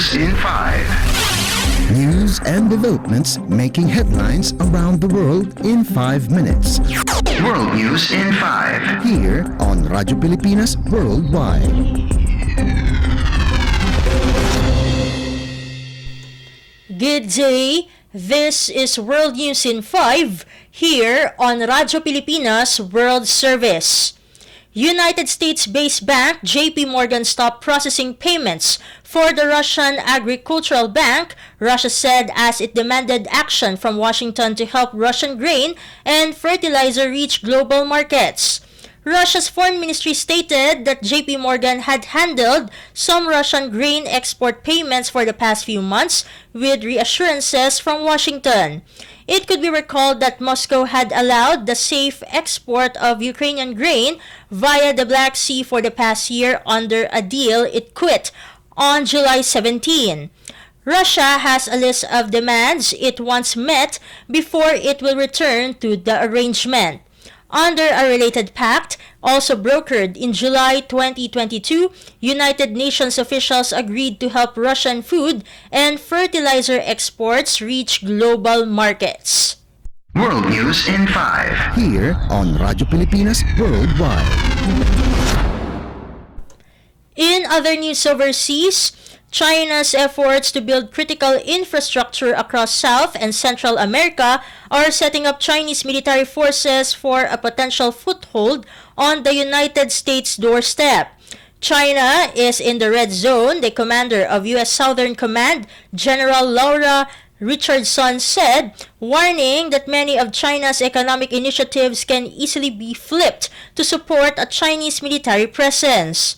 News in 5. News and developments making headlines around the world in 5 minutes. World News in 5. Here on Radyo Pilipinas Worldwide. Good day. This is World News in 5 here on Radyo Pilipinas World Service. United States-based bank JP Morgan stopped processing payments for the Russian Agricultural Bank, Russia said, as it demanded action from Washington to help Russian grain and fertilizer reach global markets. Russia's foreign ministry stated that JP Morgan had handled some Russian grain export payments for the past few months with reassurances from Washington. It could be recalled that Moscow had allowed the safe export of Ukrainian grain via the Black Sea for the past year under a deal it quit on July 17. Russia has a list of demands it wants met before it will return to the arrangement. Under a related pact, also brokered in July 2022, United Nations officials agreed to help Russian food and fertilizer exports reach global markets. World News in 5. Here on Radyo Pilipinas Worldwide. In other news overseas, China's efforts to build critical infrastructure across South and Central America are setting up Chinese military forces for a potential foothold on the United States' doorstep. China is in the red zone, the commander of U.S. Southern Command, General Laura Richardson said, warning that many of China's economic initiatives can easily be flipped to support a Chinese military presence.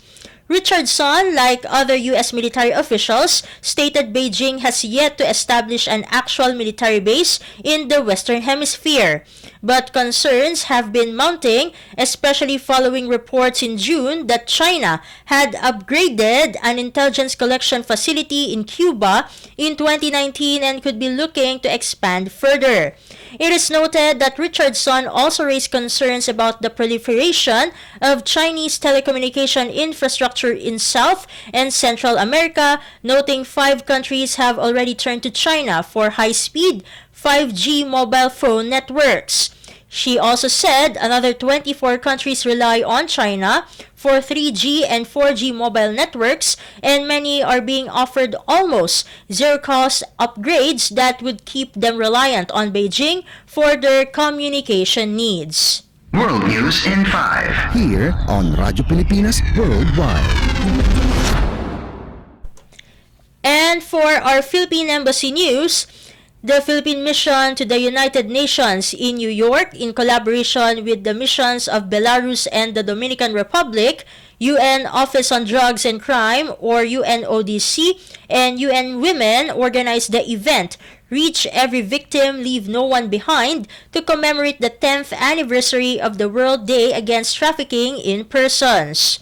Richardson, like other U.S. military officials, stated Beijing has yet to establish an actual military base in the Western Hemisphere. But concerns have been mounting, especially following reports in June that China had upgraded an intelligence collection facility in Cuba in 2019 and could be looking to expand further. It is noted that Richardson also raised concerns about the proliferation of Chinese telecommunication infrastructure in South and Central America, noting 5 countries have already turned to China for high-speed 5G mobile phone networks. She also said another 24 countries rely on China for 3G and 4G mobile networks, and many are being offered almost zero-cost upgrades that would keep them reliant on Beijing for their communication needs. World News in 5. Here on Radyo Pilipinas Worldwide. And for our Philippine Embassy news, the Philippine mission to the United Nations in New York, in collaboration with the missions of Belarus and the Dominican Republic, UN Office on Drugs and Crime, or UNODC, and UN Women organized the event Reach Every Victim, Leave No One Behind, to commemorate the 10th anniversary of the World Day Against Trafficking in Persons.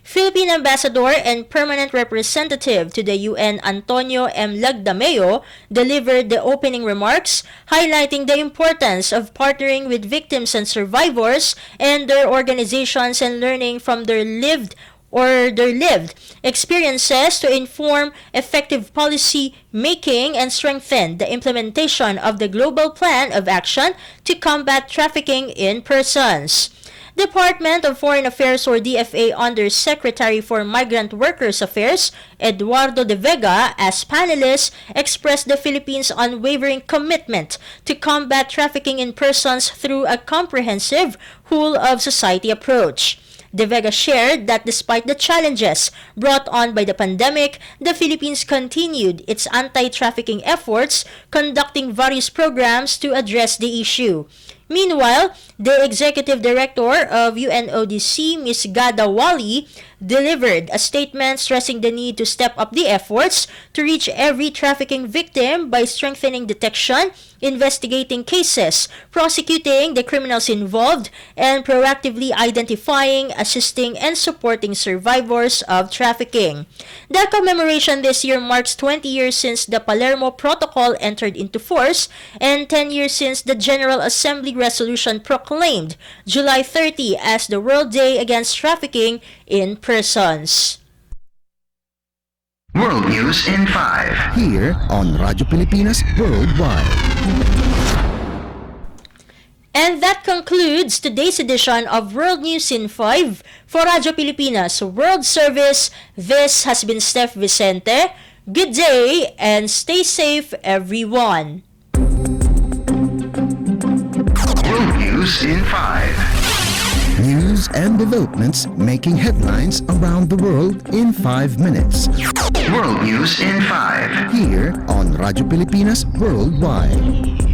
Philippine Ambassador and Permanent Representative to the UN Antonio M. Lagdameo delivered the opening remarks, highlighting the importance of partnering with victims and survivors and their organizations and learning from their lived experiences to inform effective policy making and strengthen the implementation of the global plan of action to combat trafficking in persons. Department of Foreign Affairs or DFA Under Secretary for Migrant Workers Affairs, Eduardo de Vega, as panelists, expressed the Philippines' unwavering commitment to combat trafficking in persons through a comprehensive whole-of-society approach. De Vega shared that despite the challenges brought on by the pandemic, the Philippines continued its anti-trafficking efforts, conducting various programs to address the issue. Meanwhile, the Executive Director of UNODC, Ms. Gada Wali, delivered a statement stressing the need to step up the efforts to reach every trafficking victim by strengthening detection, investigating cases, prosecuting the criminals involved, and proactively identifying, assisting, and supporting survivors of trafficking. The commemoration this year marks 20 years since the Palermo Protocol entered into force and 10 years since the General Assembly resolution proclaimed July 30 as the World Day Against Trafficking in Persons. World News in 5. Here on Radyo Pilipinas Worldwide. And that concludes today's edition of World News in 5 for Radyo Pilipinas World Service. This has been Steph Vicente. Good day and stay safe, everyone. World News in 5. News and developments making headlines around the world in 5 minutes. World News in 5. Here on Radyo Pilipinas Worldwide.